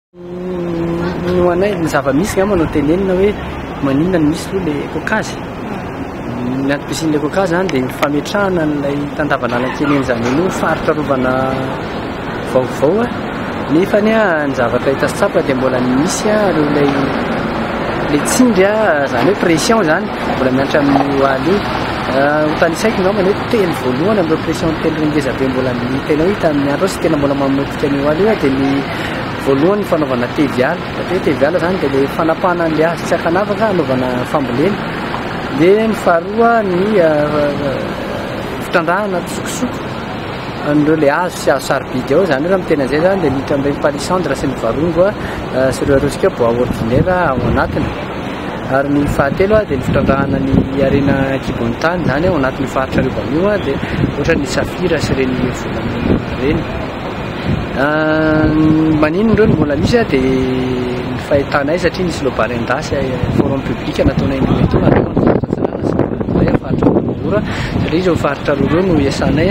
Hoanay ny zava-misy nga manao tenenina hoe maninona ny misy aloha le kokazy. Ny antom-pisian'ilay kokazy zany dia fametrahana n'ilay tandavan'anankely zany eno faritra rovana vaovao nefa ny zavatra hita sy tsapa dia mbola misy ireo ilay tsindry zany hoe pression zany mbola mianatra amin'ny oaly io. Hotanitsaiko angambany hoe telo voalohany amin'ireo pression telo rengezabe mbola mitenao hita amin'ny andro sy tena mbola mamotika ny oaly io dia ny voalohany fanaovana teviala. Hoe teviala zany dia le fanapahana an'ilay azy tsy hakanavaka anaovana fambolena. Dia ny faharoa ny fitandrahana tsokosoko an'ireo le azo sy azo sarobidy ao zany hoe raha mitena an'izay zany dia miditra amin'ireny palissandre sy ny varongo sy ireo arosika bois ordinaire ao anatiny. Ary ny fahatelo dia ny fitandrahana ny arena kibontany zany ao anatin'ny faritra rovan'io dia ohatra ny safira sy ireny volamena ireny. Maninona ireo no mbola misy dia ny fahitanay satria nisy lobalendas forum public nataonay ny eto faritra Bamboura satria izao faritra roa ireo no iasanay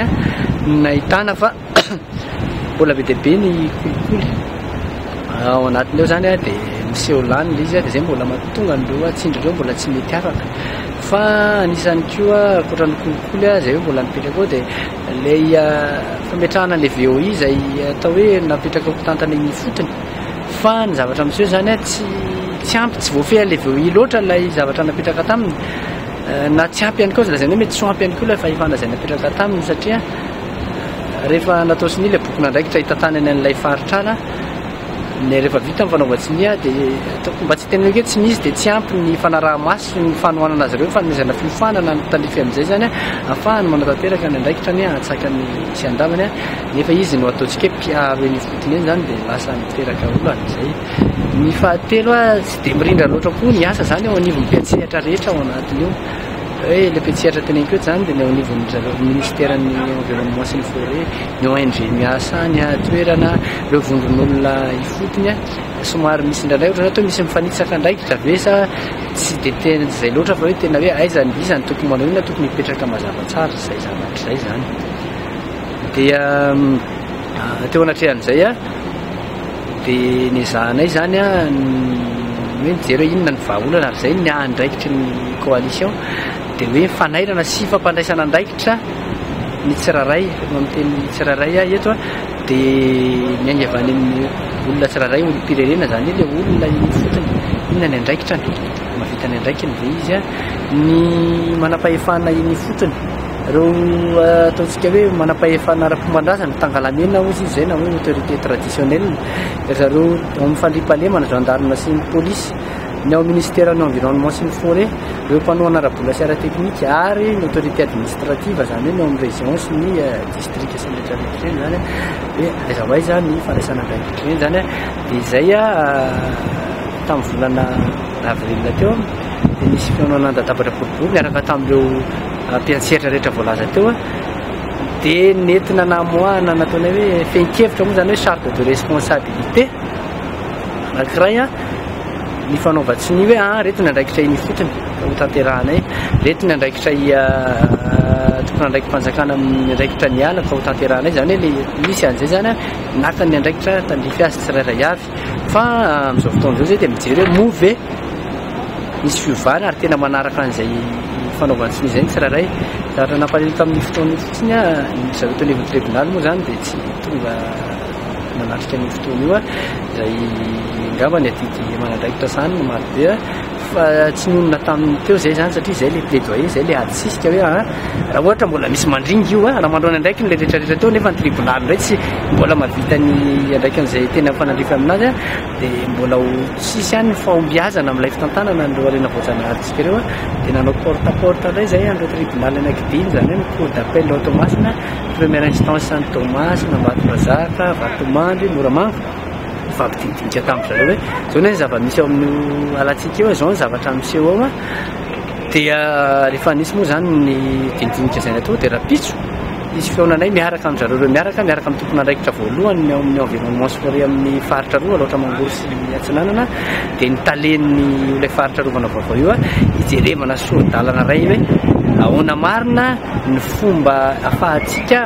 nahitana fa mbola be dia be ny kolikoly ao anatin'io zany dia miseho lany ilay izy dia izay mbola mahatonga an'ireo tsindry ireo mbola tsy mety afaka. Fa anisany koa ankoatran'ny kolikoly izay hoe mbola mipetraka ao dia ilay fametrahana ilay VOI izay atao hoe napetraka ho tantana iny fotony. Fa ny zavatra miseho zany tsy ampy tsy voafehy ilay VOI loatra ilay zavatra napetraka taminy na tsy ampy ihany koa zany hoe mety tsy ampy ihany koa ilay fahefana izay napetraka taminy satria rehefa natao sy ny ilay boky nandraikitra hitantanany an'ilay faritra ala rehefa vita ny fanaovan-tsinia dia mba tsy tena hoe tsy misy dia tsy ampy ny fanaraha-maso sy ny fanohanana azy ireo fanomezana fiofanana ny talify amin'izay zany ahafahany manatanteraka ny andraikitra ny atsaka ny sy andavany nefa izy no ataontsika hoe mpiaro eny fotony eny zany dia lasa miteraka olo an'izay. Ny fahatelo tsy dia mirindra loatra koa ny asa zany ao anivon'ny mpiatsehatra rehetra ao anatin'io hoe ilay mpiatsehatra teneniko eto zany dia ny ao anivon'ny ministèren'ny environnement sy ny forêt ny ONG miasa ny toerana ireo vondron'olona ifotony somary misy indraindray ohatra atao misy mifanitsaka andraikitra ve sa tsy dia tena izay loatra fa hoe tena hoe aiza ny izany tokony manao inona tokony mipetraka mazava tsara izay zavatra izay zany. Dia teo anatrehan'izay dia ny zahanay zany hoe mijery hoe inona ny vahaolana ary izay ny andraikitry ny coalition dia hoe fanairana sy fampandraisana andraikitra ny tsiraray miteny tsiraray eto dia miainga avy any amin'ny olona tsiraray olom-pirenena zany ilay olona iny fotony inona ny andraikitra mavita ny andraikiny dia izy ny manam-pahefana iny fotony ireo ataontsika hoe manam-pahefana ara-pomban-drazana tangalamena ozy izy zay na hoe autorité traditionnelle zareo ao amin'ny fandriam-pahalemana gendarme sy ny polisy ny ao ministère ny environnement sy ny forêt ireo mpanohana arabola sy ara-teknika ary ny autorité administrative zany hoe ny ao amin'ny région sy ny district sy ny rehetrarehetra reny zany hoe aiza ho aiza ny fandraisana andraikitra reny zany dia izay tamin'ny volana avril teo dia nisy fihaonana-dadabatra boribory miaraka tamin'ireo mpiantsehatra rehetra voalaza teo dia nentina namoahana nataonay hoe fehin-kevitra moa zany hoe charte de responsabilité anankiray ny fanaovan-tsiny hoe retiny andraikitra iny fotony ho tanterahanay retiny andraikitra tokony andraiky mpanjakana amin'ny andraikitra ny ala ka ho tanterahanay zany hoe le misy an'izay zany naka ny andraikitra tandrify azy tsirairay avy fa amin'izao fotoan'izao zay dia mijery hoe move misy fiovana ary tena manaraka an'izay fanaovan-tsiny izay ny tsirairay zavatra nampalelo tamin'ny fotoany fotsiny zareo tao niveau tribunal moa zany dia tsy tonga manatrika ny fotoana io izay ngamba ny atidy manandraikitra sany no marobe fa tsy nonona taminy teo zay zany satria izay le plaidoyer zay le adisisika hoe raha ohatra mbola misy mandringy io raha mandroany andraiky ny le rehetrarehetra teo nefa ny tribunal indray tsy mbola mavita ny andraikan'izay tena fanandrify aminazy dia mbola ho tsisy ihany ny fahombiazana amin'ilay fitantanana nireo arena voajanahary ireo dia nanao porte à porte indray zay andreo tribunal anankidimy zany hoe ny cour d'appel ao Toamasina première instance Santo Toamasina Ambatondrazaka Vatomandry Moramanga fampidindinika tamin'izareo hoe zao ny zava-misy ao amin'ny alantsika eo zao ny zavatra miseho ao dia rehefa nisy moa zany ny dindinika izay natao dia rapitso misy fihaonanay miaraka amin'izareo reo miaraka amin'ny tompony andraikitra voalohany ao amin'ny environnement sy forêt amin'ny faritra roa loatra Mangoro sy Atsinanana dia ny talen'ny ilay faritra rovana vaovao io hijerevana soro-dalana ray hoe ahoana marina ny fomba afahantsika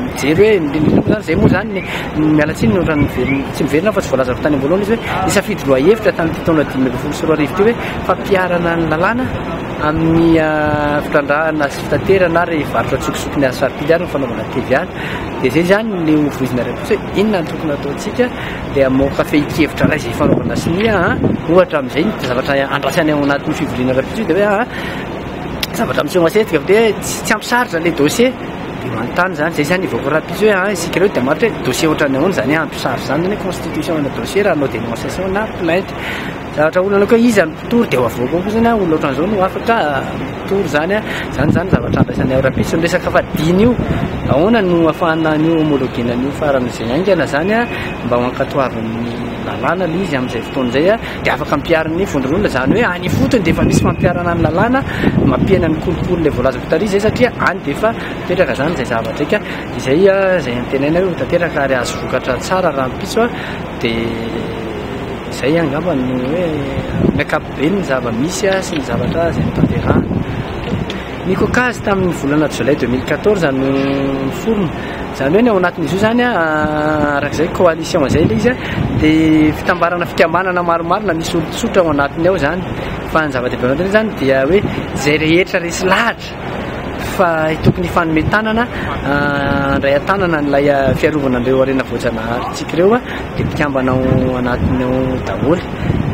mijery hoe zay moa zany mialatsiny ohatrany tsy miverina fa tsy voalaza tany am-boalohany izy hoe nisafidy loha hevitra tamin'ity taona 2024 ty hoe fampiarana ny lalàna amin'ny fitandrahana sy fitaterana ary varotra tsokisoko ny asaripily ary ny fanaovana TVA dia zay zany le voizina rakotsy hoe inona ny tokony ataontsika dia amoaka fehi-kevitra ray zay fanaovana sinia ohatra amin'izay zavatra andrasany ao anatin'ny fivoriana rapiso dia hoe zavatra miseho masetika fa dia tsy ampysaritra le dossier dia manontany zany zay zany ivaoko rapiso hoe isika ireo dia maritra hoe dossier ohatrany ahoana zany ampysaritra zany ny constitution na dossier raha anao dénonciation na plainte zavatra olona koa izy mpitory dia ho avoaka koa zany olona ohatran'izao no afaka mpitory zany zany zavatra andraisany ao rapiso ny resaka fadiny io ahoana no afahana an'io homologuena an'io faran'izay aingana zany mba ho ankatoavin'ny lalàna le izy amin'izay fotoana izay dia afaka ampiariny vondron'olona zany hoe any fotony dia efa misy fampiarana ny lalàna mampiaina ny kolokolo le voalazako tary zay satria any dia efa miteraka zany zay zavatra ika izay zay antenaina hoe tanteraka ary azo vokatra tsara raha mpiso dia zay angamba no hoe miakapobeny ny zava-misy sy ny zavatra zay mitanterahana ny kokazy tamin'ny volana jolay 2014 no niforona zany hoe ny ao anatin'izy io zany arak'izay coalition zay le izy dia fitambarana fikambanana maromaro na misy olon-tsotra ao anatiny ao zany fa ny zava-dehibe anatiny zany dia hoe zay rehetra resy lahatra fa tokony fanometanana andray an-tanana nylay fiarovana an'ireo arena voajanahary ireo dia mpikambana ao anatiny ao daholo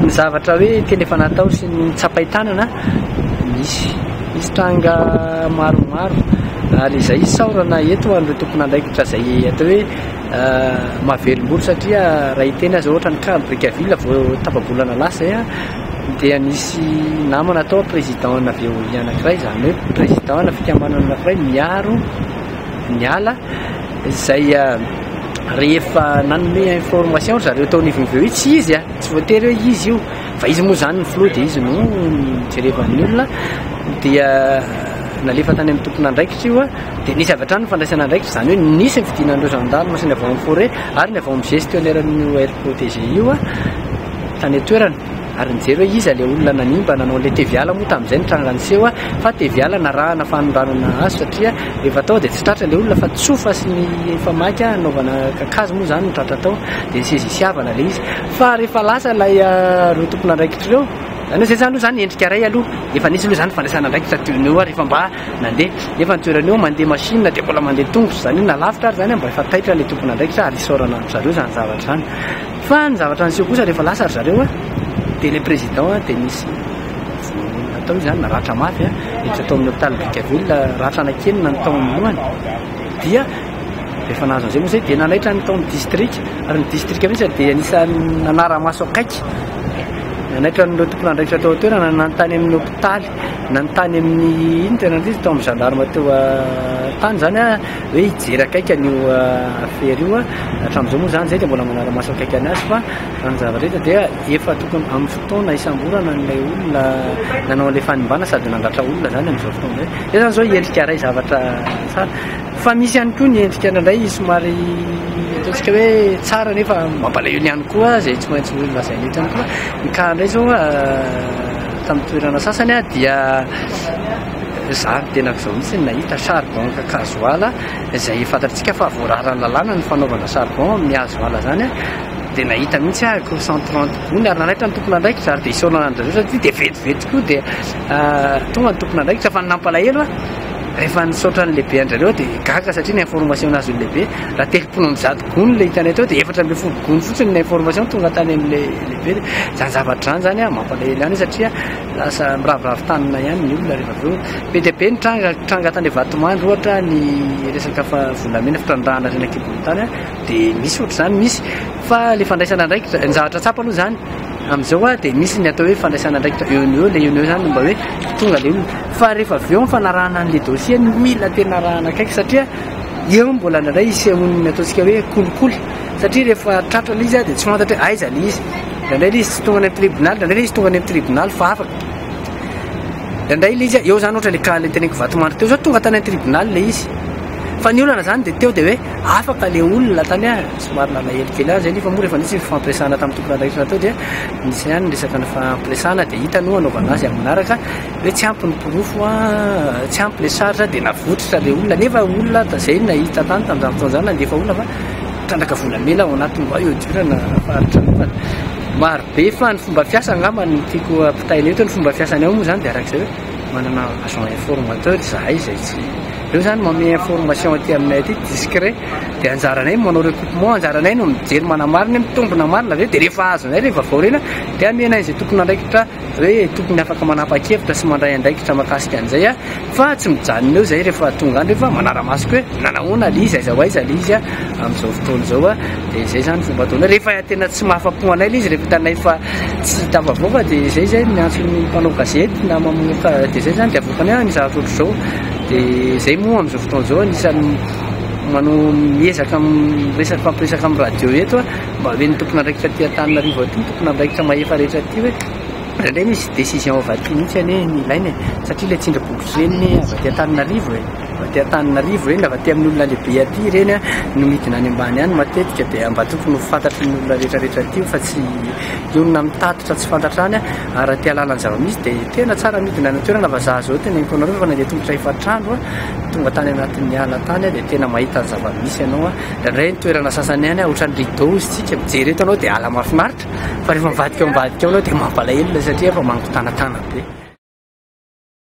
ny zavatra hoe tena efa natao sy ny tsapaitanana misy tranga maromaro ary izay saorana eto an'ireo tompona andraikitra zay atao hoe mahavelom-bolo satria raha hitena zao ohatra ny ka brikaville vao tapabolana lasa zay dia nisy namana atao président aveo anankiray zany hoe président na fikambanana anankiray miaro miala zay rehefa nanome information zareo tao nivoveo io tsy izy tsy voatery hoe izy io fa izy moa zany ny filoha dia izy no jerevan'ny olona dia nalefa tany amin'ny tompona andraikitra io dia nisy avy hatrany ny fandraisana andraikitra zany hoe nisy nyvidinan'ireo gendarme sy ny avao amin'ny forêt ary ny avao amin'ny gestionnaire-n'io air protégé io tany atoerana ary nijery hoe izy le olona nanimba nanao le teviala moa tamin'izay nitranganyseho fa teviala narahana fanondranana azo satria rehefa tao dia tsy tratra le olona fa tsofa sy ny famaky anaovana kakazo moa zany nitratra tao dia nisy le izy fa rehefa lasa lay reo tompona andraikitra ireo zany hoe zay zany aloha zany endrika ray aloha efa nisy aloha zany fandraisana andraikitra toineo rehefa mba nandeha nefa nitoeraneo mandeha machine dia mbola mandeha tongotra zany hoe nalavitra ary zany mba efa taitra le tompona andraikitra ary isaorana zareo zany zavatra zany fa ny zavatra niseho kosa rehefa lasa ry zareo dia le président dia nisy atao io zany naratra mafy etra tao amin'ny hôpital brikaville ratra anakenina ny taon'ny lohany dia rehefa nahazo an'izay moa zay dia nanaitra ny taon'ny district ary ny district mihitsy dia anisany nanara-maso akaiky nanaitra n'ireo tompona andraikitra tao atoerana nanontany amin'ny hôpitaly nanontany amin'ny ino tena ndrizy tao amin'ny gendarme teo tany zany hoe hijery akaiky an'io affaire io hatramin'izao moa zany zay dia mbola manara-maso akaiky any azy fa ny zavatra hita dia efa tokony amin'ny fotoana isamborana n'ilay olona nanao an'ilay fanimbana sady nandratra olona zany amin'izao fotoana zay zany zao endrika ray zavatra tsara fa misy ihany koa ny endrika andrandray somary ataontsika hoe tsara nefa mampalahelo ihany koa zay tsy maintsy lazaina eto ihany koa ny ka indray zao tamin'ny toerana sasany dia zary tenak'izao mihitsy nahita charbon kakazoala izay fantatritsika fa voararany lalàna ny fanaovana charbon mihazoala zany dia nahita mihitsy ko 130 gony ary nanaitra ny tompona andraikitra ary dia isaorana an'zareo satria dia vetivety koa dia tonga ny tompona andraikitra fa nampalahelo rehefa nisaotra ny lehibe andrareo dia gaga satria ny information nazo ny lehibe raha telopolo mizato gony le hitany atao dia 400 gony fotsiny ny information tonga tany amin'le lehibe zany zavatra zany zany mampalahelo ihany satria lasa miraviravy tanina ihany ny olona rehefa aveo be dia be ny tranga tany vatomandry ohatra ny resaka fa volamena fitrandrahana rena kibony tany dia misy ohatra zany misy fa le fandraisana andraikitra ny zavatra tsapa aloha zany amin'izao dia misy ny atao hoe fandraisana andraikitra le eo zany mba hoe tonga le olona fa rehefa aveo fanarahana an'le dossier mila tena rahana akaiky satria eo mbola ndray isehon'ny ataontsika hoe kolikoly satria rehefa tratra le izy dia tsy fantatra hoe aiza le izy ndraindray le izy tsy tonga any amin'ny tribunal ndraindray le izy tonga any amin'ny tribunal fa afaka ndraindray le izy eo zany ohatra le ka le teneniko vatomandry teo zao tonga tany amin'ny tribunal le izy fa ny olana zany de teo de hoe afaka le olona tany a somary nalahelo kely azy nefa moa rehefa nisy fampiresana tamin'ny tompona raikitra tao dia nisy ihany ny resaka ny fampiresana de hita no anaovana azy amin'araka hoe tsy ampy ny pirofo a tsy ampy le saritra de navotritra le olona nefa olona da zay nahita tany tamin'izany fotoana zany nandefa olona fa trandraka volamena ao anatiny va eo dirana faritra nofany maro be fa ny fomba fiasa angamba ny tiako apitaina eto ny fomba fiasany ao moa zany de arak'izay hoe manana agent informateur zahay zay tsy reo zany manome information aty aminay aty discret de anjaranay manao recoupement anjaranay no mijery manamarina mitombona marina aveo de rehefa azonay rehefa vaorena de amenay zay tokony andraikitra hoe tokony afaka manapa-kevitra sy mandray andraikitra makasika an'izay a fa tsy mijanona eo zay rehefa tonga any rehefa manara-masoko hoe nanahoana le izy aiza ho aiza le izy a amin'izao fotoana zao a de zay zany fomba ataonay rehefa tena tsy mahafapo anay le izy rehefa hitanay fa tsy tafavoaka de zay zay miantsony mpanao gazety na mamoaka de zay zany de avokany a ny zavatra ohatry zao de zay moa amin'izao fotoana zao anisan'ny manao miezaka miresaka fampiresaka amin'ny radio eto a mba hoe ny tompona andraikitra ty Antananarivo aty ny tompona andraikitra mahefa rehetra ty hoe ndraindray misy décision avaty mihitsy ane ny ilainy satria le tsindra bokotreny avy aty Antananarivo e avy aty Antananarivo reny avy aty amin'ny olona lehibe aty reny a no midina any ambany any matetika de mba tokony ho fantatry ny olona rehetrarehetra aty fa tsy olona mitatitra tsy fantatra any a ary ty alalany zava-misy de tena tsara midina ny toerana fa za zao tena eniko anareo fa nandeha tongotra efatrandro a tonga tany anatin'ny ala tany a de tena mahita ny zava-misy ianao a ndraindray ny toerana sasany any a ohatran'ny rideau izy tsika mijery eto anao de ala mahafinaritra fa rehefa mivadika ao anao de mampalahelo satria fa mangotanatana be